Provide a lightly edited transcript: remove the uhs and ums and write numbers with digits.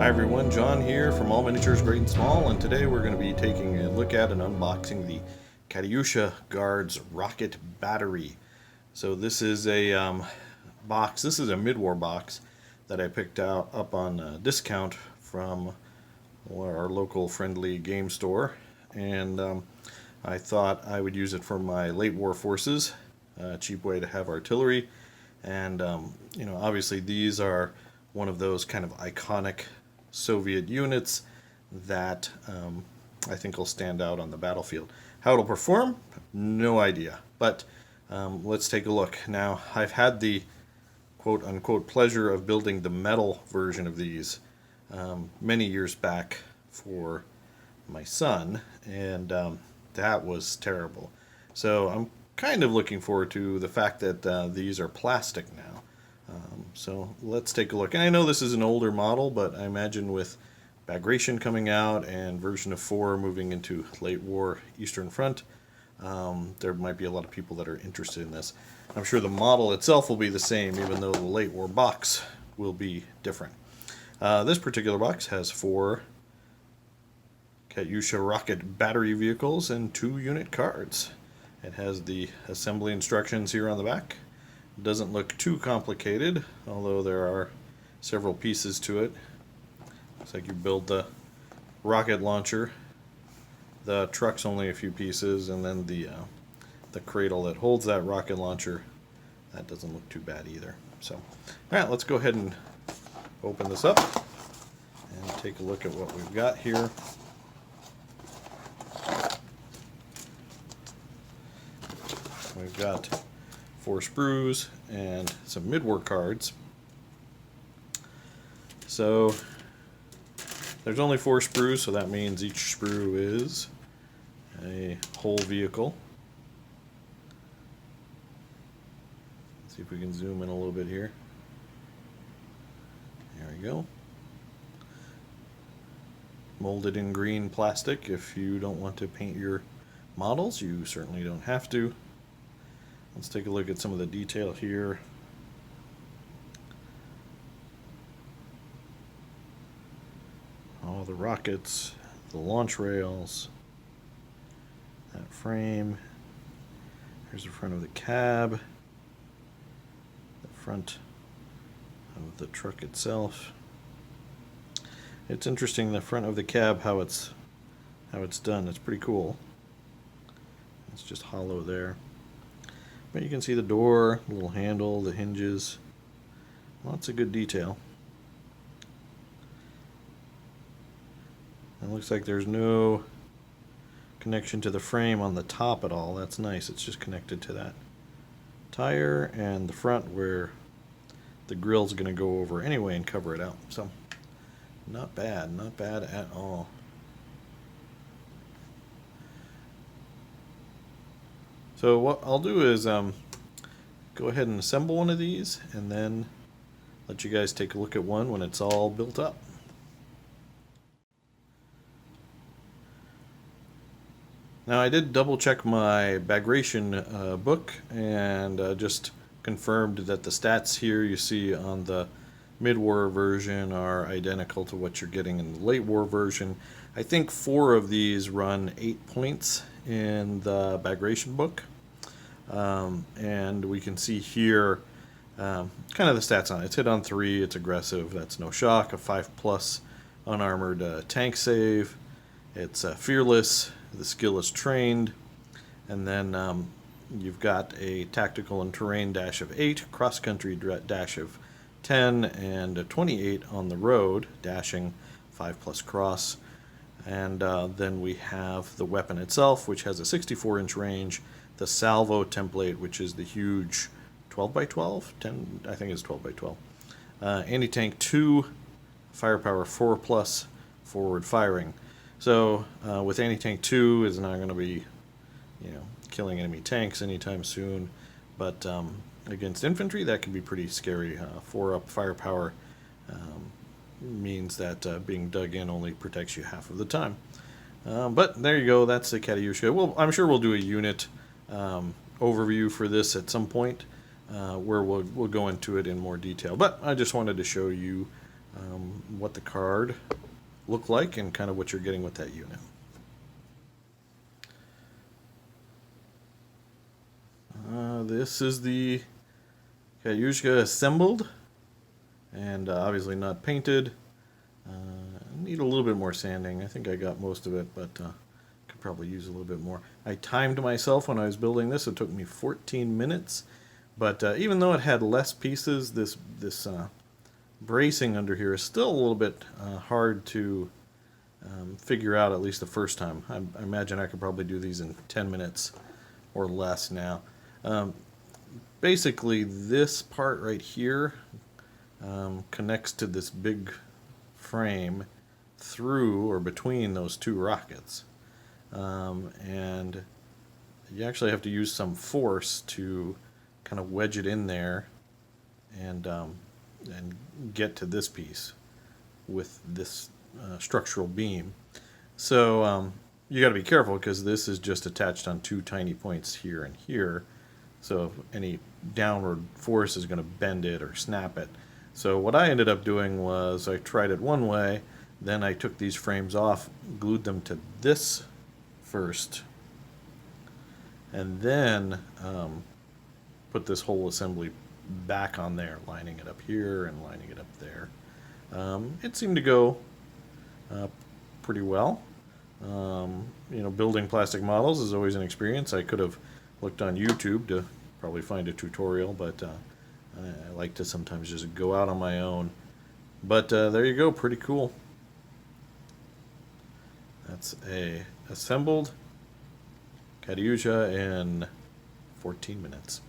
Hi everyone, John here from All Miniatures Great and Small, and today we're going to be taking a look at and unboxing the Katyusha Guards Rocket Battery. So this is a box, this is a mid-war box that I picked up on discount from our local friendly game store, and I thought I would use it for my late war forces, a cheap way to have artillery, and obviously these are one of those kind of iconic Soviet units that I think will stand out on the battlefield. How it'll perform, no idea. But let's take a look. Now, I've had the quote-unquote pleasure of building the metal version of these many years back for my son, and that was terrible. So I'm kind of looking forward to the fact that these are plastic now. So let's take a look. And I know this is an older model, but I imagine with Bagration coming out and version of 4 moving into late war Eastern Front, there might be a lot of people that are interested in this. I'm sure the model itself will be the same, even though the late war box will be different. This particular box has 4 Katyusha rocket battery vehicles and 2 unit cards. It has the assembly instructions here on the back. Doesn't look too complicated, although there are several pieces to it. Looks like you build the rocket launcher. The truck's only a few pieces, and then the cradle that holds that rocket launcher, that doesn't look too bad either. So, alright, let's go ahead and open this up and take a look at what we've got here. We've got 4 sprues and some mid-war cards. So there's only 4 sprues, so that means each sprue is a whole vehicle. Let's see if we can zoom in a little bit here. There we go. Molded in green plastic. If you don't want to paint your models, you certainly don't have to. Let's take a look at some of the detail here. All the rockets, the launch rails, that frame. Here's the front of the cab, the front of the truck itself. It's interesting, the front of the cab, how it's done. It's pretty cool. It's just hollow there. But you can see the door, the little handle, the hinges. Lots of good detail. It looks like there's no connection to the frame on the top at all. That's nice. It's just connected to that tire and the front where the grill's going to go over anyway and cover it out. So not bad at all. So what I'll do is go ahead and assemble one of these and then let you guys take a look at one when it's all built up. Now I did double check my Bagration book and just confirmed that the stats here you see on the mid-war version are identical to what you're getting in the late war version. I think 4 of these run 8 points in the Bagration book. And we can see here kind of the stats on it. It's hit on 3, it's aggressive, that's no shock, a 5+ unarmored tank save, it's fearless, the skill is trained, and then you've got a tactical and terrain dash of 8, cross-country dash of 10, and a 28 on the road, dashing 5+ cross. And then we have the weapon itself, which has a 64-inch range, the salvo template, which is the huge 12x12, 10, I think it's 12x12. Anti-tank 2, firepower 4+, forward firing. So with anti-tank 2, is not going to be, killing enemy tanks anytime soon, but against infantry, that can be pretty scary. 4-up firepower means that being dug in only protects you half of the time. But there you go, that's the Katyusha. Well, I'm sure we'll do a unit overview for this at some point, where we'll go into it in more detail. But I just wanted to show you what the card looked like and kind of what you're getting with that unit. This is the Katyusha assembled, and obviously not painted. Need a little bit more sanding. I think I got most of it, but could probably use a little bit more. I timed myself when I was building this. It took me 14 minutes, but even though it had less pieces, this bracing under here is still a little bit hard to figure out, at least the first time. I imagine I could probably do these in 10 minutes or less now. Basically, this part right here connects to this big frame through or between those two rockets. And you actually have to use some force to kind of wedge it in there and get to this piece with this structural beam. So you got to be careful because this is just attached on two tiny points here and here. So any downward force is going to bend it or snap it. So what I ended up doing was I tried it one way, then I took these frames off, glued them to this first, and then put this whole assembly back on there, lining it up here and lining it up there. It seemed to go pretty well. Building plastic models is always an experience. I could have looked on YouTube to probably find a tutorial, but I like to sometimes just go out on my own. But there you go, pretty cool. That's a assembled Katyusha in 14 minutes.